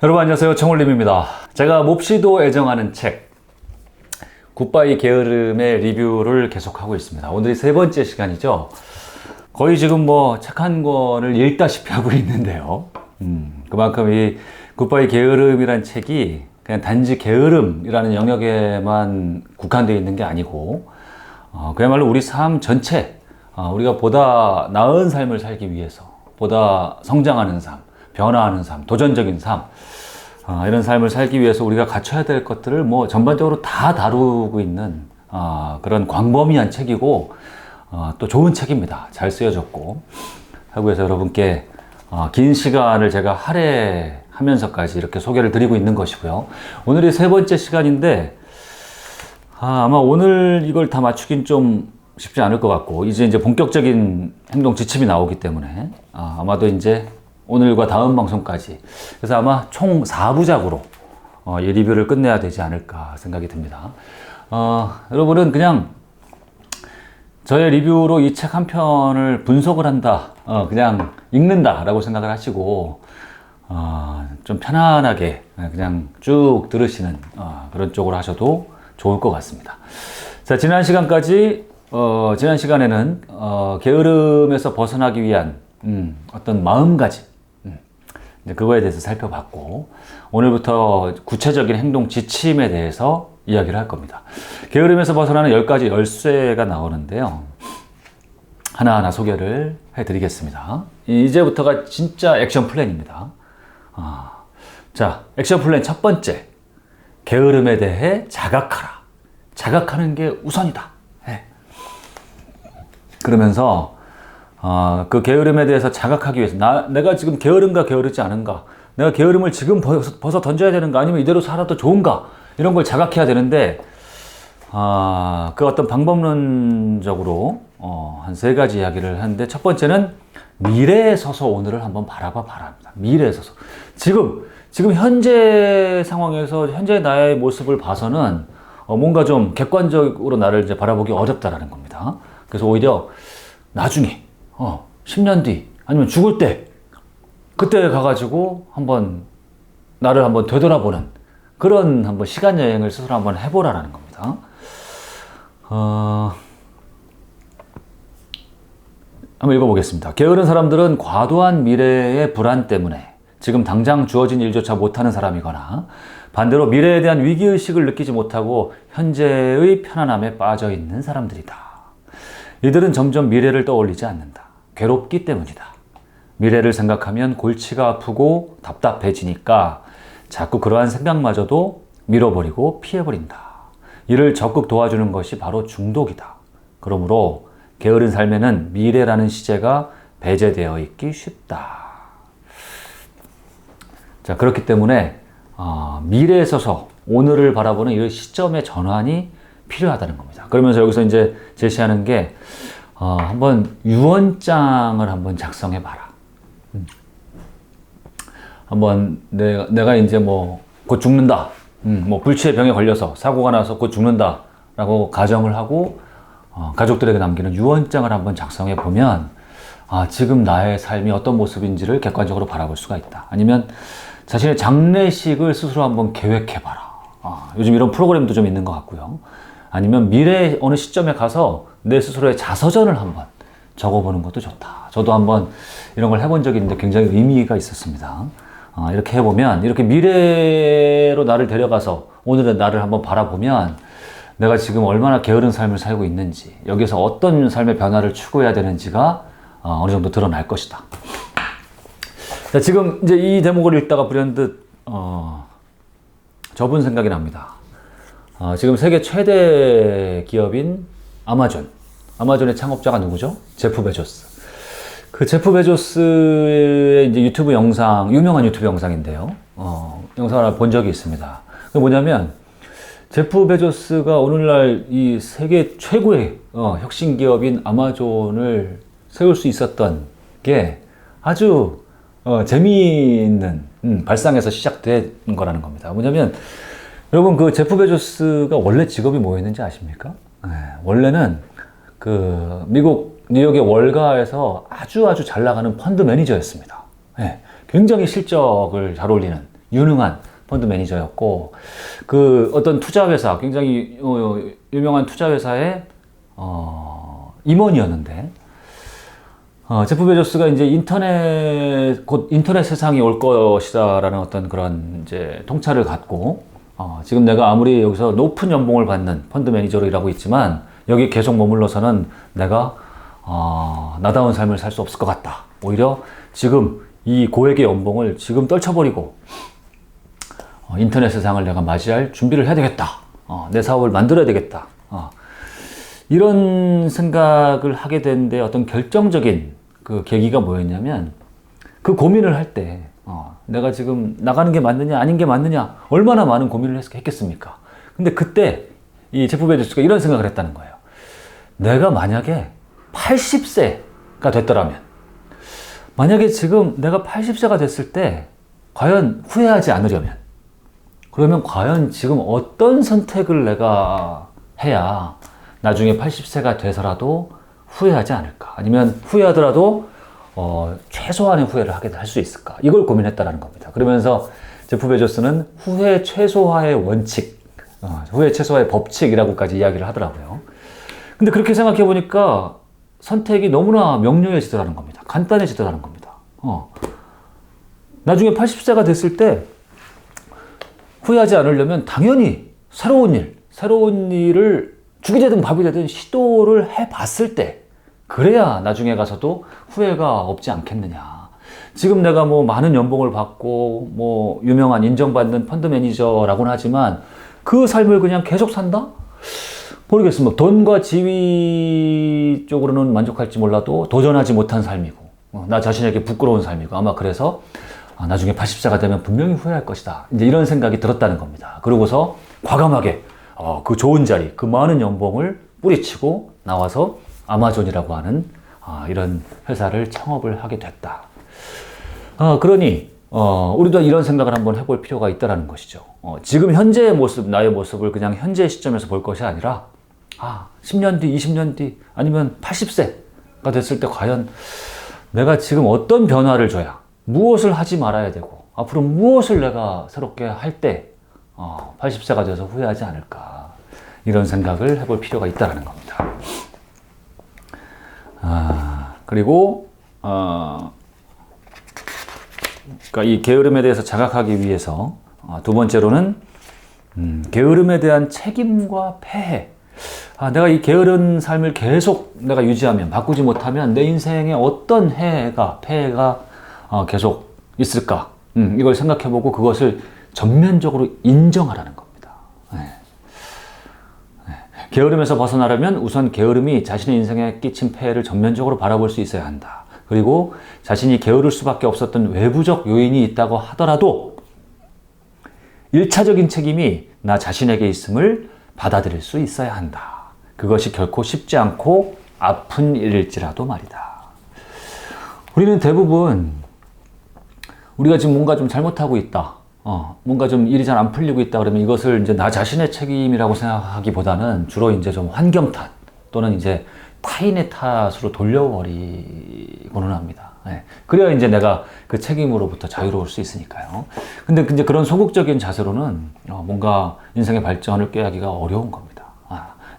여러분 안녕하세요. 청울림입니다. 제가 몹시도 애정하는 책 굿바이 게으름의 리뷰를 계속하고 있습니다. 오늘이 세 번째 시간이죠. 거의 지금 책 한 권을 읽다시피 하고 있는데요. 그만큼 이 굿바이 게으름이란 책이 그냥 단지 게으름이라는 영역에만 국한되어 있는 게 아니고 그야말로 우리 삶 전체, 우리가 보다 나은 삶을 살기 위해서 보다 성장하는 삶, 변화하는 삶, 도전적인 삶, 이런 삶을 살기 위해서 우리가 갖춰야 될 것들을 전반적으로 다 다루고 있는 그런 광범위한 책이고 또 좋은 책입니다. 잘 쓰여졌고 하고 해서 여러분께 긴 시간을 제가 할애하면서까지 이렇게 소개를 드리고 있는 것이고요. 오늘이 세 번째 시간인데 아마 오늘 이걸 다 맞추긴 좀 쉽지 않을 것 같고 이제 본격적인 행동 지침이 나오기 때문에 아마도 이제 오늘과 다음 방송까지 그래서 아마 총 4부작으로 이 리뷰를 끝내야 되지 않을까 생각이 듭니다. 여러분은 그냥 저의 리뷰로 이 책 한 편을 분석을 한다, 그냥 읽는다 라고 생각을 하시고 좀 편안하게 그냥 쭉 들으시는 그런 쪽으로 하셔도 좋을 것 같습니다. 자, 지난 시간에는 게으름에서 벗어나기 위한 어떤 마음가짐, 이제 그거에 대해서 살펴봤고 오늘부터 구체적인 행동 지침에 대해서 이야기를 할 겁니다. 게으름에서 벗어나는 10가지 열쇠가 나오는데요. 하나하나 소개를 해드리겠습니다. 이제부터가 진짜 액션 플랜입니다. 자, 액션 플랜 첫 번째, 게으름에 대해 자각하라. 자각하는 게 우선이다. 그러면서 그 게으름에 대해서 자각하기 위해서 내가 지금 게으른가 게으르지 않은가, 내가 게으름을 지금 벗어 던져야 되는가 아니면 이대로 살아도 좋은가, 이런 걸 자각해야 되는데 그 어떤 방법론적으로 한 3가지 이야기를 하는데, 첫 번째는 미래에 서서 오늘을 한번 바라봐 바랍니다. 미래에 서서 지금 현재 상황에서 현재 나의 모습을 봐서는 뭔가 좀 객관적으로 나를 이제 바라보기 어렵다라는 겁니다. 그래서 오히려 나중에 10년 뒤 아니면 죽을 때 그때 가가지고 나를 한번 되돌아보는 그런 한번 시간 여행을 스스로 한번 해보라라는 겁니다. 한번 읽어보겠습니다. 게으른 사람들은 과도한 미래의 불안 때문에 지금 당장 주어진 일조차 못하는 사람이거나 반대로 미래에 대한 위기의식을 느끼지 못하고 현재의 편안함에 빠져 있는 사람들이다. 이들은 점점 미래를 떠올리지 않는다. 괴롭기 때문이다. 미래를 생각하면 골치가 아프고 답답해지니까 자꾸 그러한 생각마저도 밀어버리고 피해버린다. 이를 적극 도와주는 것이 바로 중독이다. 그러므로 게으른 삶에는 미래라는 시제가 배제되어 있기 쉽다. 자, 그렇기 때문에 미래에 서서 오늘을 바라보는 이 시점의 전환이 필요하다는 겁니다. 그러면서 여기서 이제 제시하는 게 한번 유언장을 한번 작성해 봐라. 한번 내가 이제 곧 죽는다. 불치의 병에 걸려서 사고가 나서 곧 죽는다라고 가정을 하고 가족들에게 남기는 유언장을 한번 작성해 보면 지금 나의 삶이 어떤 모습인지를 객관적으로 바라볼 수가 있다. 아니면 자신의 장례식을 스스로 한번 계획해 봐라. 요즘 이런 프로그램도 좀 있는 것 같고요. 아니면 미래 어느 시점에 가서 내 스스로의 자서전을 한번 적어보는 것도 좋다. 저도 한번 이런 걸 해본 적이 있는데 굉장히 의미가 있었습니다. 이렇게 해보면, 이렇게 미래로 나를 데려가서 오늘의 나를 한번 바라보면 내가 지금 얼마나 게으른 삶을 살고 있는지, 여기서 어떤 삶의 변화를 추구해야 되는지가 어느 정도 드러날 것이다. 자, 지금 이제 이 대목을 읽다가 불현듯 저분 생각이 납니다. 지금 세계 최대 기업인 아마존의 창업자가 누구죠? 제프 베조스. 그 제프 베조스의 이제 유튜브 영상, 유명한 유튜브 영상인데요. 영상을 하나 본 적이 있습니다. 그게 뭐냐면, 제프 베조스가 오늘날 이 세계 최고의 혁신 기업인 아마존을 세울 수 있었던 게 아주 재미있는 발상에서 시작된 거라는 겁니다. 뭐냐면, 여러분 그 제프 베조스가 원래 직업이 뭐였는지 아십니까? 원래는 그 미국 뉴욕의 월가에서 아주 잘 나가는 펀드 매니저였습니다. 굉장히 실적을 잘 올리는 유능한 펀드 매니저였고, 그 어떤 투자회사, 굉장히 유명한 투자회사의 임원이었는데, 제프 베조스가 이제 곧 인터넷 세상이 올 것이다라는 어떤 그런 이제 통찰을 갖고, 지금 내가 아무리 여기서 높은 연봉을 받는 펀드 매니저로 일하고 있지만, 여기 계속 머물러서는 내가, 나다운 삶을 살 수 없을 것 같다. 오히려 지금 이 고액의 연봉을 지금 떨쳐버리고, 인터넷 세상을 내가 맞이할 준비를 해야 되겠다. 내 사업을 만들어야 되겠다. 이런 생각을 하게 되는데 어떤 결정적인 그 계기가 뭐였냐면, 그 고민을 할 때, 내가 지금 나가는 게 맞느냐, 아닌 게 맞느냐, 얼마나 많은 고민을 했겠습니까? 근데 그때 이 제프 베조스가 이런 생각을 했다는 거예요. 내가 만약에 80세가 됐더라면, 만약에 지금 내가 80세가 됐을 때, 과연 후회하지 않으려면, 그러면 과연 지금 어떤 선택을 내가 해야 나중에 80세가 돼서라도 후회하지 않을까? 아니면 후회하더라도 최소한의 후회를 하게 할 수 있을까? 이걸 고민했다는 겁니다. 그러면서 제프 베조스는 후회 최소화의 원칙, 후회 최소화의 법칙이라고까지 이야기를 하더라고요. 근데 그렇게 생각해 보니까 선택이 너무나 명료해지더라는 겁니다. 간단해지더라는 겁니다. 나중에 80세가 됐을 때 후회하지 않으려면 당연히 새로운 일을 죽이 되든 밥이 되든 시도를 해봤을 때, 그래야 나중에 가서도 후회가 없지 않겠느냐. 지금 내가 뭐 많은 연봉을 받고 뭐 유명한 인정받는 펀드 매니저라고는 하지만 그 삶을 그냥 계속 산다? 모르겠습니다. 돈과 지위 쪽으로는 만족할지 몰라도 도전하지 못한 삶이고, 나 자신에게 부끄러운 삶이고, 아마 그래서 나중에 80세가 되면 분명히 후회할 것이다. 이제 이런 생각이 들었다는 겁니다. 그러고서 과감하게 그 좋은 자리, 그 많은 연봉을 뿌리치고 나와서 아마존이라고 하는 이런 회사를 창업을 하게 됐다. 그러니 우리도 이런 생각을 한번 해볼 필요가 있다는 것이죠. 지금 현재의 모습, 나의 모습을 그냥 현재 시점에서 볼 것이 아니라 10년 뒤, 20년 뒤, 아니면 80세가 됐을 때 과연 내가 지금 어떤 변화를 줘야, 무엇을 하지 말아야 되고, 앞으로 무엇을 내가 새롭게 할 때 80세가 돼서 후회하지 않을까, 이런 생각을 해볼 필요가 있다는 겁니다. 그리고 그러니까 이 게으름에 대해서 자각하기 위해서 두 번째로는 게으름에 대한 책임과 폐해. 내가 이 게으른 삶을 계속 내가 유지하면, 바꾸지 못하면 내 인생에 어떤 폐해가 계속 있을까? 이걸 생각해보고 그것을 전면적으로 인정하라는 겁니다. 게으름에서 벗어나려면 우선 게으름이 자신의 인생에 끼친 폐해를 전면적으로 바라볼 수 있어야 한다. 그리고 자신이 게으를 수밖에 없었던 외부적 요인이 있다고 하더라도 1차적인 책임이 나 자신에게 있음을 받아들일 수 있어야 한다. 그것이 결코 쉽지 않고 아픈 일일지라도 말이다. 우리는 대부분 우리가 지금 뭔가 좀 잘못하고 있다. 뭔가 좀 일이 잘 안 풀리고 있다 그러면 이것을 이제 나 자신의 책임이라고 생각하기보다는 주로 이제 좀 환경 탓 또는 이제 타인의 탓으로 돌려버리고는 합니다. 그래야 이제 내가 그 책임으로부터 자유로울 수 있으니까요. 근데 이제 그런 소극적인 자세로는 뭔가 인생의 발전을 꾀하기가 어려운 겁니다.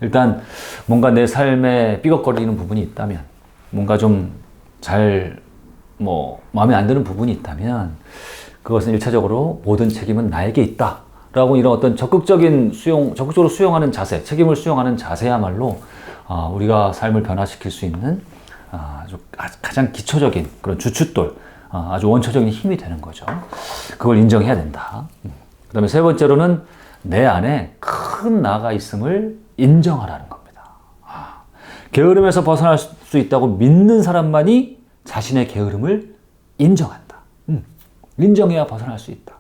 일단 뭔가 내 삶에 삐걱거리는 부분이 있다면, 뭔가 좀 마음에 안 드는 부분이 있다면 그것은 1차적으로 모든 책임은 나에게 있다 라고 이런 어떤 적극적으로 수용하는 자세, 책임을 수용하는 자세야말로 우리가 삶을 변화시킬 수 있는 가장 기초적인 그런 주춧돌, 아주 원초적인 힘이 되는 거죠. 그걸 인정해야 된다. 그 다음에 세 번째로는 내 안에 큰 나가 있음을 인정하라는 겁니다. 게으름에서 벗어날 수 있다고 믿는 사람만이 자신의 게으름을 인정한다. 인정해야 벗어날 수 있다.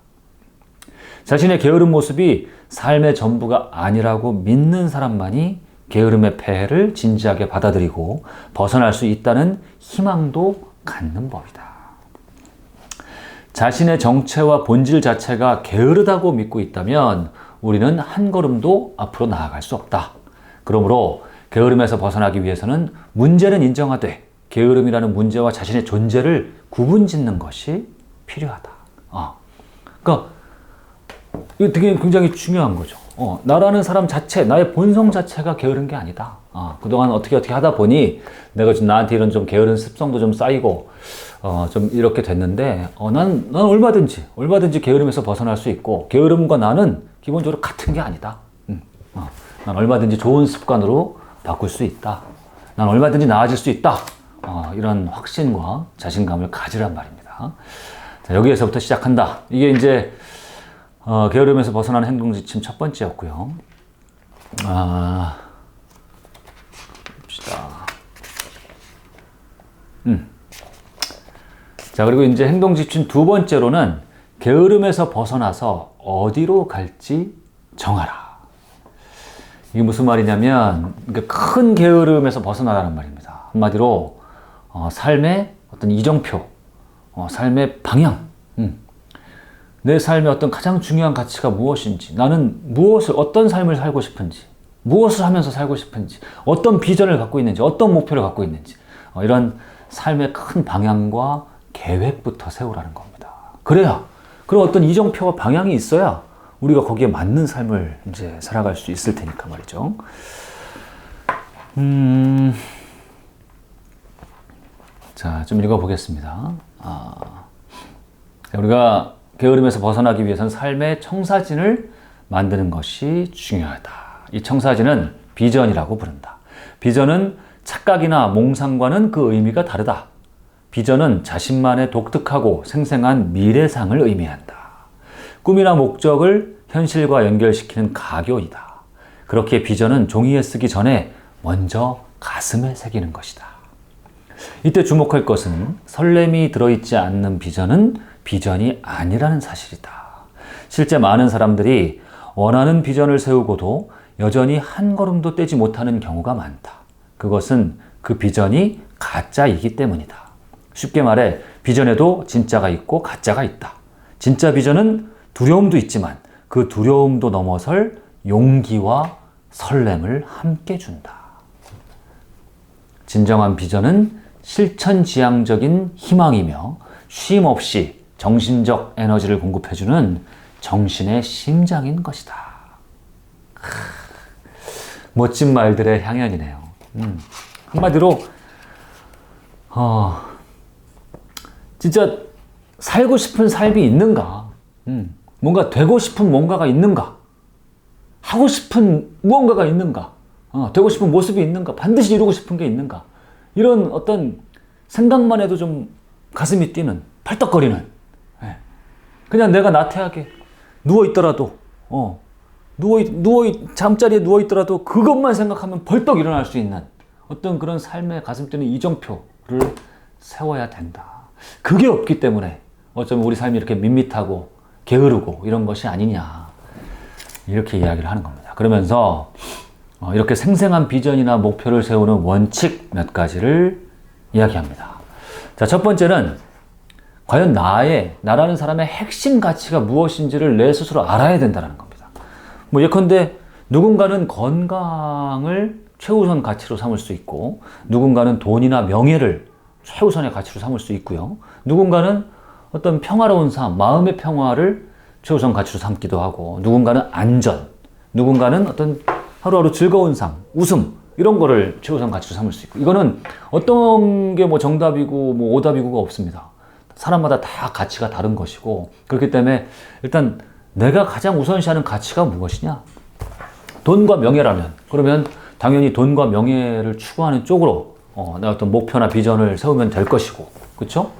자신의 게으른 모습이 삶의 전부가 아니라고 믿는 사람만이 게으름의 폐해를 진지하게 받아들이고 벗어날 수 있다는 희망도 갖는 법이다. 자신의 정체와 본질 자체가 게으르다고 믿고 있다면 우리는 한 걸음도 앞으로 나아갈 수 없다. 그러므로 게으름에서 벗어나기 위해서는 문제는 인정하되 게으름이라는 문제와 자신의 존재를 구분짓는 것이 필요하다. 그러니까 이거 되게 굉장히 중요한 거죠. 나라는 사람 자체, 나의 본성 자체가 게으른 게 아니다. 그동안 어떻게 하다 보니 내가 좀 나한테 이런 좀 게으른 습성도 좀 쌓이고, 좀 이렇게 됐는데, 난 얼마든지 게으름에서 벗어날 수 있고, 게으름과 나는 기본적으로 같은 게 아니다. 난 얼마든지 좋은 습관으로 바꿀 수 있다. 난 얼마든지 나아질 수 있다. 이런 확신과 자신감을 가지란 말입니다. 자, 여기에서부터 시작한다. 이게 이제 게으름에서 벗어나는 행동지침 첫 번째였고요. 봅시다. 자, 그리고 이제 행동지침 두 번째로는 게으름에서 벗어나서 어디로 갈지 정하라. 이게 무슨 말이냐면, 큰 게으름에서 벗어나라는 말입니다. 한마디로, 삶의 어떤 이정표, 삶의 방향, 내 삶의 어떤 가장 중요한 가치가 무엇인지, 나는 어떤 삶을 살고 싶은지, 무엇을 하면서 살고 싶은지, 어떤 비전을 갖고 있는지, 어떤 목표를 갖고 있는지, 이런 삶의 큰 방향과 계획부터 세우라는 겁니다. 그럼 어떤 이정표와 방향이 있어야 우리가 거기에 맞는 삶을 이제 살아갈 수 있을 테니까 말이죠. 자, 좀 읽어보겠습니다. 우리가 게으름에서 벗어나기 위해서는 삶의 청사진을 만드는 것이 중요하다. 이 청사진은 비전이라고 부른다. 비전은 착각이나 몽상과는 그 의미가 다르다. 비전은 자신만의 독특하고 생생한 미래상을 의미한다. 꿈이나 목적을 현실과 연결시키는 가교이다. 그렇게 비전은 종이에 쓰기 전에 먼저 가슴에 새기는 것이다. 이때 주목할 것은 설렘이 들어있지 않는 비전은 비전이 아니라는 사실이다. 실제 많은 사람들이 원하는 비전을 세우고도 여전히 한 걸음도 떼지 못하는 경우가 많다. 그것은 그 비전이 가짜이기 때문이다. 쉽게 말해 비전에도 진짜가 있고 가짜가 있다. 진짜 비전은 두려움도 있지만 그 두려움도 넘어설 용기와 설렘을 함께 준다. 진정한 비전은 실천지향적인 희망이며 쉼 없이 정신적 에너지를 공급해주는 정신의 심장인 것이다. 멋진 말들의 향연이네요. 한마디로 진짜 살고 싶은 삶이 있는가? 뭔가 되고 싶은 뭔가가 있는가? 하고 싶은 무언가가 있는가? 되고 싶은 모습이 있는가? 반드시 이루고 싶은 게 있는가? 이런 어떤 생각만 해도 좀 가슴이 뛰는, 팔떡거리는, 그냥 내가 나태하게 누워있더라도, 잠자리에 누워있더라도 그것만 생각하면 벌떡 일어날 수 있는 어떤 그런 삶의 가슴 뛰는 이정표를 세워야 된다. 그게 없기 때문에 어쩌면 우리 삶이 이렇게 밋밋하고 게으르고 이런 것이 아니냐, 이렇게 이야기를 하는 겁니다. 그러면서 이렇게 생생한 비전이나 목표를 세우는 원칙 몇 가지를 이야기합니다. 자, 첫 번째는 과연 나라는 사람의 핵심 가치가 무엇인지를 내 스스로 알아야 된다는 겁니다. 예컨대 누군가는 건강을 최우선 가치로 삼을 수 있고, 누군가는 돈이나 명예를 최우선의 가치로 삼을 수 있고요. 누군가는 어떤 평화로운 삶, 마음의 평화를 최우선 가치로 삼기도 하고, 누군가는 안전, 누군가는 어떤 하루하루 즐거운 삶, 웃음, 이런 거를 최우선 가치로 삼을 수 있고, 이거는 어떤 게 정답이고 오답이고가 없습니다. 사람마다 다 가치가 다른 것이고, 그렇기 때문에 일단 내가 가장 우선시하는 가치가 무엇이냐? 돈과 명예라면, 그러면 당연히 돈과 명예를 추구하는 쪽으로 내 어떤 목표나 비전을 세우면 될 것이고, 그렇죠?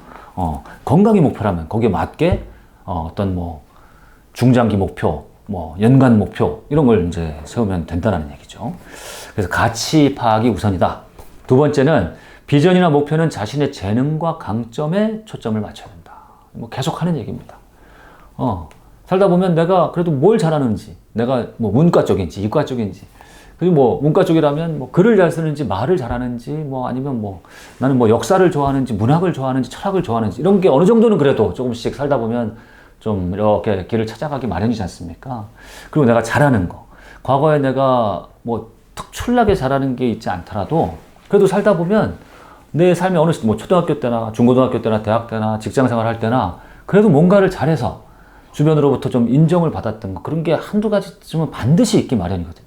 건강이 목표라면 거기에 맞게 어떤 중장기 목표, 연간 목표, 이런 걸 이제 세우면 된다는 얘기죠. 그래서 가치 파악이 우선이다. 두 번째는 비전이나 목표는 자신의 재능과 강점에 초점을 맞춰야 된다. 계속 하는 얘기입니다. 살다 보면 내가 그래도 뭘 잘하는지, 내가 문과 쪽인지 이과 쪽인지, 그리고 문과 쪽이라면 글을 잘 쓰는지 말을 잘하는지, 아니면 나는 역사를 좋아하는지 문학을 좋아하는지 철학을 좋아하는지, 이런 게 어느 정도는 그래도 조금씩 살다 보면 좀 이렇게 길을 찾아가기 마련이지 않습니까? 그리고 내가 잘하는 거, 과거에 내가 특출나게 잘하는 게 있지 않더라도 그래도 살다 보면 내 삶의 초등학교 때나 중고등학교 때나 대학 때나 직장 생활 할 때나 그래도 뭔가를 잘해서 주변으로부터 좀 인정을 받았던 거, 그런 게 한두 가지쯤은 반드시 있기 마련이거든요.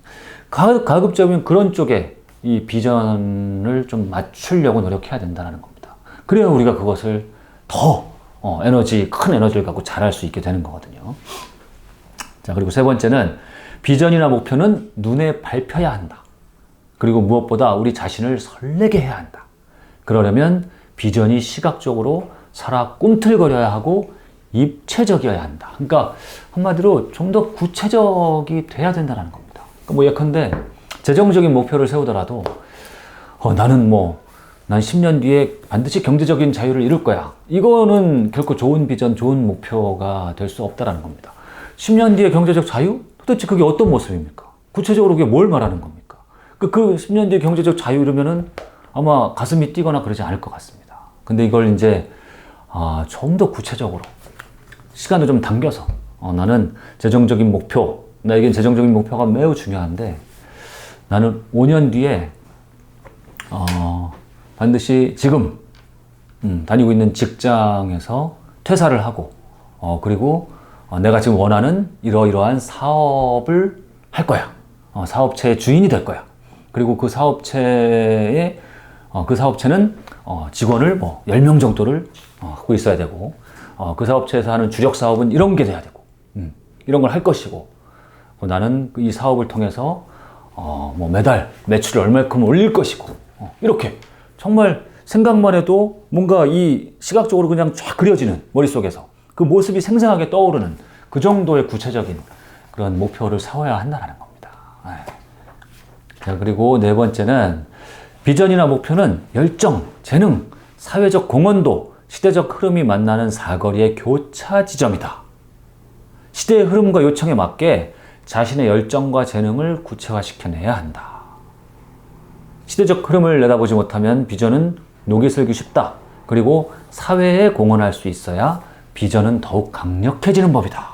가급적이면 그런 쪽에 이 비전을 좀 맞추려고 노력해야 된다는 겁니다. 그래야 우리가 그것을 더 큰 에너지를 갖고 잘할 수 있게 되는 거거든요. 자, 그리고 세 번째는 비전이나 목표는 눈에 밟혀야 한다. 그리고 무엇보다 우리 자신을 설레게 해야 한다. 그러려면 비전이 시각적으로 살아 꿈틀거려야 하고 입체적이어야 한다. 그러니까 한마디로 좀 더 구체적이 돼야 된다는 겁니다. 그러니까 뭐 예컨대 재정적인 목표를 세우더라도 난 10년 뒤에 반드시 경제적인 자유를 이룰 거야. 이거는 결코 좋은 비전, 좋은 목표가 될 수 없다는 겁니다. 10년 뒤에 경제적 자유? 도대체 그게 어떤 모습입니까? 구체적으로 그게 뭘 말하는 겁니까? 그 10년 뒤에 경제적 자유 이루면은 아마 가슴이 뛰거나 그러지 않을 것 같습니다. 근데 이걸 이제 좀 더 구체적으로 시간을 좀 당겨서 나는 재정적인 목표, 나에겐 재정적인 목표가 매우 중요한데 나는 5년 뒤에 반드시 지금 다니고 있는 직장에서 퇴사를 하고 그리고 내가 지금 원하는 이러이러한 사업을 할 거야. 사업체의 주인이 될 거야. 그리고 그 사업체는 직원을 10명 정도를 갖고 있어야 되고 그 사업체에서 하는 주력 사업은 이런 게 돼야 되고 이런 걸 할 것이고 나는 이 사업을 통해서 매달 매출을 얼마큼 올릴 것이고 이렇게 정말 생각만 해도 뭔가 이 시각적으로 그냥 쫙 그려지는 머릿속에서 그 모습이 생생하게 떠오르는 그 정도의 구체적인 그런 목표를 세워야 한다는 겁니다. 자, 그리고 네 번째는 비전이나 목표는 열정, 재능, 사회적 공헌도, 시대적 흐름이 만나는 사거리의 교차 지점이다. 시대의 흐름과 요청에 맞게 자신의 열정과 재능을 구체화시켜내야 한다. 시대적 흐름을 내다보지 못하면 비전은 녹이 슬기 쉽다. 그리고 사회에 공헌할 수 있어야 비전은 더욱 강력해지는 법이다.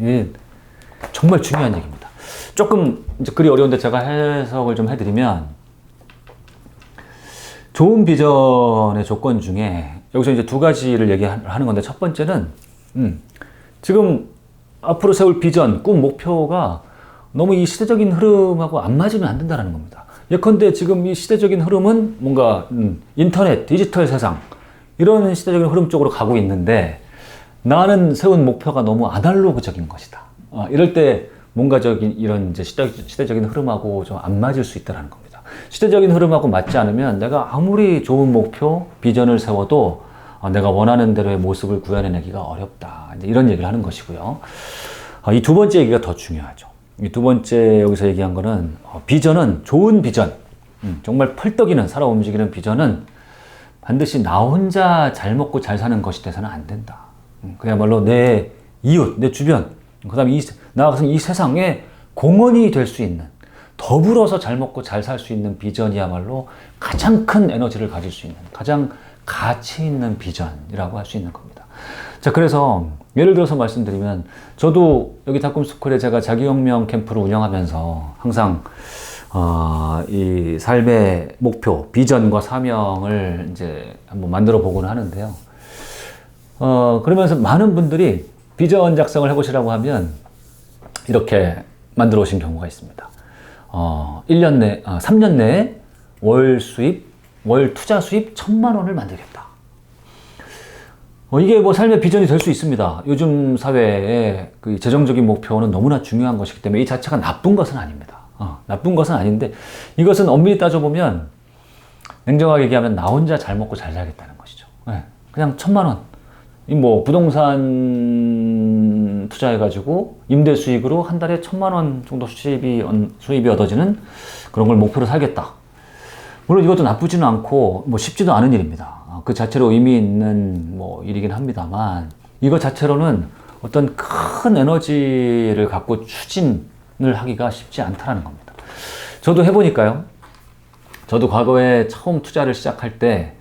이게 정말 중요한 얘기입니다. 조금 이제 글이 어려운데 제가 해석을 좀 해드리면 좋은 비전의 조건 중에 여기서 이제 두 가지를 얘기하는 건데 첫 번째는 지금 앞으로 세울 비전, 꿈, 목표가 너무 이 시대적인 흐름하고 안 맞으면 안 된다는 겁니다. 예컨대 지금 이 시대적인 흐름은 뭔가 인터넷, 디지털 세상 이런 시대적인 흐름 쪽으로 가고 있는데 나는 세운 목표가 너무 아날로그적인 것이다. 이럴 때 뭔가적인 이런 이제 시대적인 흐름하고 좀 안 맞을 수 있다는 겁니다. 시대적인 흐름하고 맞지 않으면 내가 아무리 좋은 목표, 비전을 세워도 내가 원하는 대로의 모습을 구현해내기가 어렵다. 이제 이런 얘기를 하는 것이고요. 이 두 번째 얘기가 더 중요하죠. 이 두 번째 여기서 얘기한 거는 비전은 좋은 비전, 정말 펄떡이는 살아 움직이는 비전은 반드시 나 혼자 잘 먹고 잘 사는 것이 돼서는 안 된다. 그야말로 내 이웃, 내 주변, 그 다음에 나아가서 이 세상에 공헌이 될 수 있는, 더불어서 잘 먹고 잘 살 수 있는 비전이야말로 가장 큰 에너지를 가질 수 있는, 가장 가치 있는 비전이라고 할 수 있는 겁니다. 자, 그래서 예를 들어서 말씀드리면 저도 여기 닥꿈스쿨에 제가 자기혁명 캠프를 운영하면서 항상 이 삶의 목표, 비전과 사명을 이제 한번 만들어 보곤 하는데요. 그러면서 많은 분들이 비전 작성을 해보시라고 하면 이렇게 만들어 오신 경우가 있습니다. 3년 내에 월 투자 수입 1,000만 원을 만들겠다. 이게 뭐 삶의 비전이 될 수 있습니다. 요즘 사회에 그 재정적인 목표는 너무나 중요한 것이기 때문에 이 자체가 나쁜 것은 아닙니다. 나쁜 것은 아닌데 이것은 엄밀히 따져보면 냉정하게 얘기하면 나 혼자 잘 먹고 잘 살겠다는 것이죠. 그냥 1,000만 원. 뭐 부동산 투자해가지고 임대 수익으로 한 달에 1,000만 원 정도 수입이 얻어지는 그런 걸 목표로 살겠다. 물론 이것도 나쁘지는 않고 뭐 쉽지도 않은 일입니다. 그 자체로 의미 있는 뭐 일이긴 합니다만 이것 자체로는 어떤 큰 에너지를 갖고 추진을 하기가 쉽지 않다는 겁니다. 저도 해보니까요. 저도 과거에 처음 투자를 시작할 때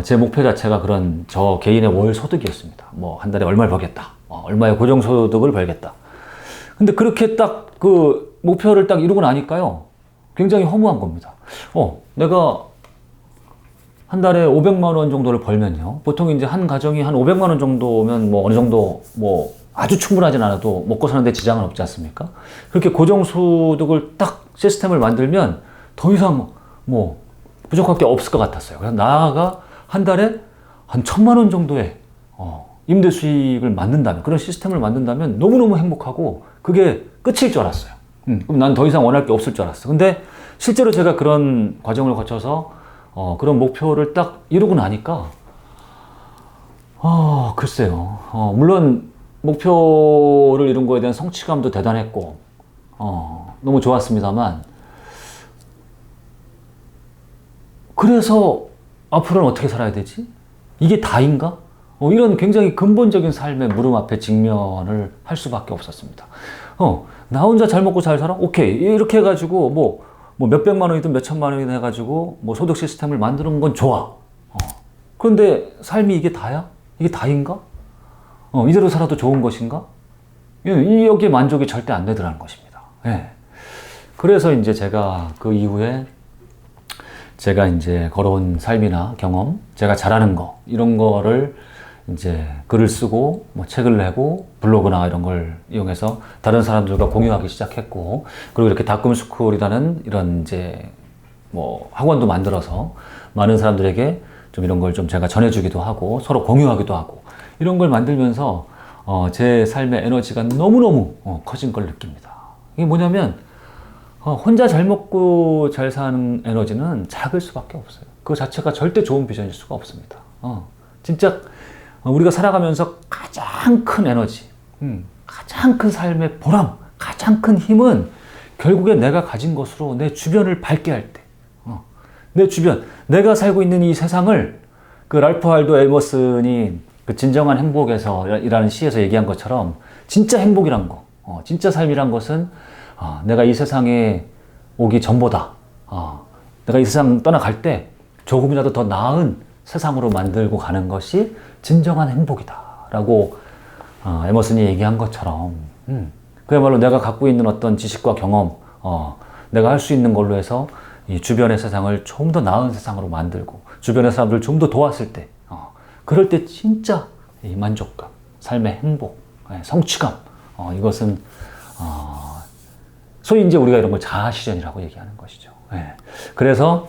제 목표 자체가 그런 저 개인의 월 소득이었습니다. 뭐 한 달에 얼마를 벌겠다. 얼마의 고정소득을 벌겠다. 근데 그렇게 딱 그 목표를 딱 이루고 나니까요. 굉장히 허무한 겁니다. 내가 한 달에 500만 원 정도를 벌면요. 보통 이제 한 가정이 한 500만 원 정도면 뭐 어느 정도 뭐 아주 충분하진 않아도 먹고 사는데 지장은 없지 않습니까? 그렇게 고정소득을 딱 시스템을 만들면 더 이상 뭐 부족할 게 없을 것 같았어요. 그래서 나아가 한 달에 한 1,000만 원 정도의 임대 수익을 만든다면, 그런 시스템을 만든다면 너무너무 행복하고 그게 끝일 줄 알았어요. 그럼 난 더 이상 원할 게 없을 줄 알았어. 근데 실제로 제가 그런 과정을 거쳐서 그런 목표를 딱 이루고 나니까 글쎄요. 물론 목표를 이룬 거에 대한 성취감도 대단했고 너무 좋았습니다만, 그래서 앞으로는 어떻게 살아야 되지? 이게 다인가? 이런 굉장히 근본적인 삶의 물음 앞에 직면을 할 수밖에 없었습니다. 나 혼자 잘 먹고 잘 살아? 오케이. 이렇게 해가지고 뭐 몇백만 원이든 몇천만 원이든 해가지고 뭐 소득 시스템을 만드는 건 좋아. 그런데 삶이 이게 다야? 이게 다인가? 이대로 살아도 좋은 것인가? 여기에 만족이 절대 안 되더라는 것입니다. 예. 그래서 이제 제가 그 이후에 제가 이제 걸어온 삶이나 경험, 제가 잘하는 거, 이런 거를 이제 글을 쓰고, 뭐 책을 내고, 블로그나 이런 걸 이용해서 다른 사람들과 공유하기 시작했고, 그리고 이렇게 다꿈스쿨이라는 이런 이제 뭐 학원도 만들어서 많은 사람들에게 좀 이런 걸 좀 제가 전해주기도 하고, 서로 공유하기도 하고, 이런 걸 만들면서 제 삶의 에너지가 너무너무 커진 걸 느낍니다. 이게 뭐냐면, 혼자 잘 먹고 잘 사는 에너지는 작을 수밖에 없어요. 그 자체가 절대 좋은 비전일 수가 없습니다. 진짜 우리가 살아가면서 가장 큰 에너지, 가장 큰 삶의 보람, 가장 큰 힘은 결국에 내가 가진 것으로 내 주변을 밝게 할 때, 내 주변, 내가 살고 있는 이 세상을, 그 랄프 할도 에머슨이 그 진정한 행복에서 이라는 시에서 얘기한 것처럼, 진짜 행복이란 거, 진짜 삶이란 것은 내가 이 세상에 오기 전보다 내가 이 세상 떠나갈 때 조금이라도 더 나은 세상으로 만들고 가는 것이 진정한 행복이다 라고 에머슨이 얘기한 것처럼, 그야말로 내가 갖고 있는 어떤 지식과 경험, 내가 할 수 있는 걸로 해서 이 주변의 세상을 좀 더 나은 세상으로 만들고 주변의 사람들을 좀 더 도왔을 때, 그럴 때 진짜 이 만족감, 삶의 행복, 성취감, 이것은 소위 이제 우리가 이런 걸 자아실현이라고 얘기하는 것이죠. 그래서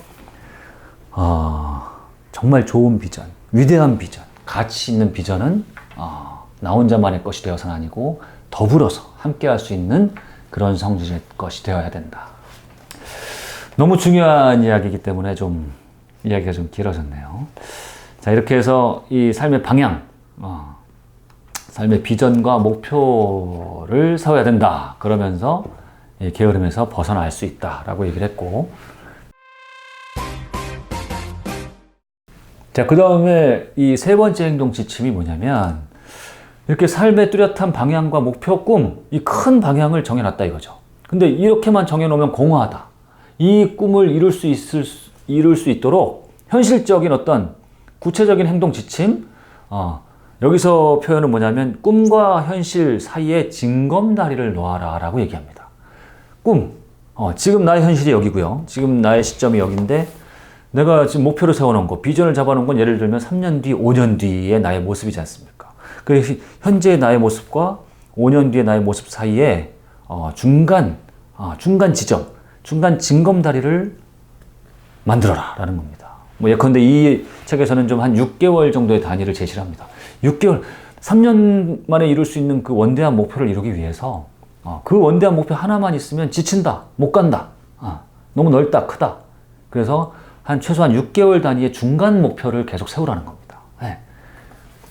정말 좋은 비전, 위대한 비전, 가치 있는 비전은 나 혼자만의 것이 되어서는 아니고 더불어서 함께 할 수 있는 그런 성질의 것이 되어야 된다. 너무 중요한 이야기이기 때문에 좀 이야기가 좀 길어졌네요. 자, 이렇게 해서 이 삶의 방향, 삶의 비전과 목표를 세워야 된다. 그러면서 이 게으름에서 벗어날 수 있다라고 얘기를 했고, 자, 그 다음에 이 세 번째 행동 지침이 뭐냐면, 이렇게 삶의 뚜렷한 방향과 목표, 꿈, 이 큰 방향을 정해놨다 이거죠. 근데 이렇게만 정해놓으면 공허하다. 이 꿈을 이룰 수 있도록 현실적인 어떤 구체적인 행동 지침, 여기서 표현은 뭐냐면 꿈과 현실 사이에 징검다리를 놓아라 라고 얘기합니다. 꿈, 지금 나의 현실이 여기고요. 지금 나의 시점이 여기인데, 내가 지금 목표를 세워놓은 거, 비전을 잡아놓은 건 예를 들면 3년 뒤, 5년 뒤의 나의 모습이지 않습니까? 그 현재의 나의 모습과 5년 뒤의 나의 모습 사이에 중간 지점, 중간 징검다리를 만들어라 라는 겁니다. 뭐 예컨대 이 책에서는 좀 한 6개월 정도의 단위를 제시를 합니다. 6개월, 3년 만에 이룰 수 있는 그 원대한 목표를 이루기 위해서 그 원대한 목표 하나만 있으면 지친다, 못 간다, 너무 넓다, 크다. 그래서 한 최소한 6개월 단위의 중간 목표를 계속 세우라는 겁니다.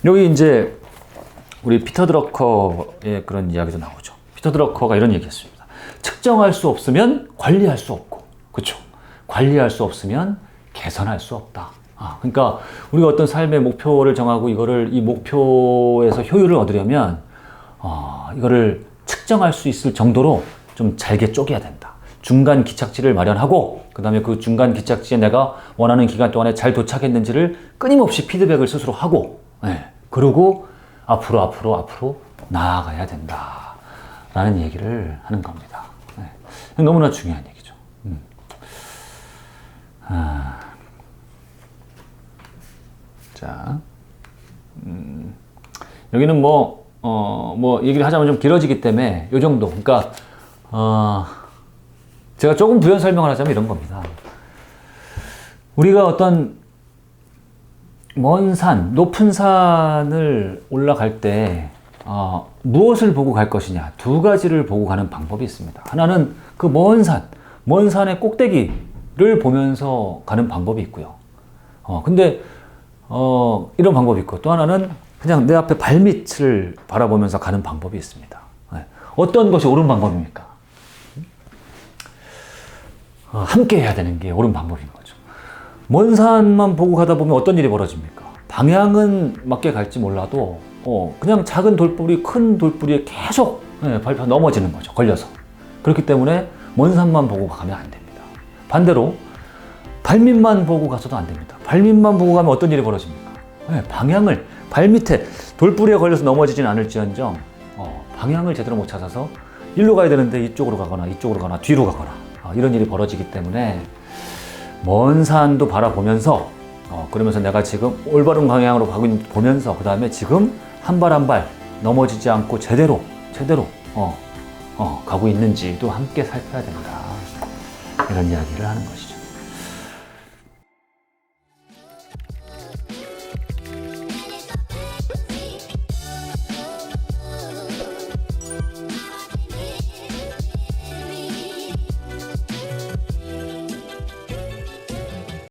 여기 이제 우리 피터 드러커의 그런 이야기도 나오죠. 피터 드러커가 이런 얘기 했습니다. 측정할 수 없으면 관리할 수 없고, 그렇죠? 관리할 수 없으면 개선할 수 없다. 그러니까 우리가 어떤 삶의 목표를 정하고 이 목표에서 효율을 얻으려면 이거를 측정할 수 있을 정도로 좀 잘게 쪼개야 된다. 중간 기착지를 마련하고, 그 다음에 그 중간 기착지에 내가 원하는 기간 동안에 잘 도착했는지를 끊임없이 피드백을 스스로 하고, 그리고 앞으로 나아가야 된다 라는 얘기를 하는 겁니다. 너무나 중요한 얘기죠. 자, 여기는 뭐 얘기를 하자면 좀 길어지기 때문에 요 정도. 그러니까 제가 조금 부연 설명을 하자면 이런 겁니다. 우리가 어떤 먼 산, 높은 산을 올라갈 때 무엇을 보고 갈 것이냐, 두 가지를 보고 가는 방법이 있습니다. 하나는 그 먼 산의 꼭대기를 보면서 가는 방법이 있고요. 근데 이런 방법이 있고, 또 하나는 그냥 내 앞에 발밑을 바라보면서 가는 방법이 있습니다. 네. 어떤 것이 옳은 방법입니까? 함께 해야 되는 게 옳은 방법인 거죠. 먼 산만 보고 가다 보면 어떤 일이 벌어집니까? 방향은 맞게 갈지 몰라도 그냥 작은 돌뿌리, 큰 돌뿌리에 계속 밟혀 넘어지는 거죠. 걸려서. 그렇기 때문에 먼 산만 보고 가면 안 됩니다. 반대로 발밑만 보고 가서도 안 됩니다. 발밑만 보고 가면 어떤 일이 벌어집니까? 방향을, 발밑에 돌뿌리에 걸려서 넘어지진 않을지언정 방향을 제대로 못 찾아서 일로 가야 되는데 이쪽으로 가거나 뒤로 가거나 이런 일이 벌어지기 때문에 먼 산도 바라보면서 그러면서 내가 지금 올바른 방향으로 보면서 그 다음에 지금 한 발 한 발 넘어지지 않고 제대로 가고 있는지도 함께 살펴야 된다. 이런 이야기를 하는 것이죠.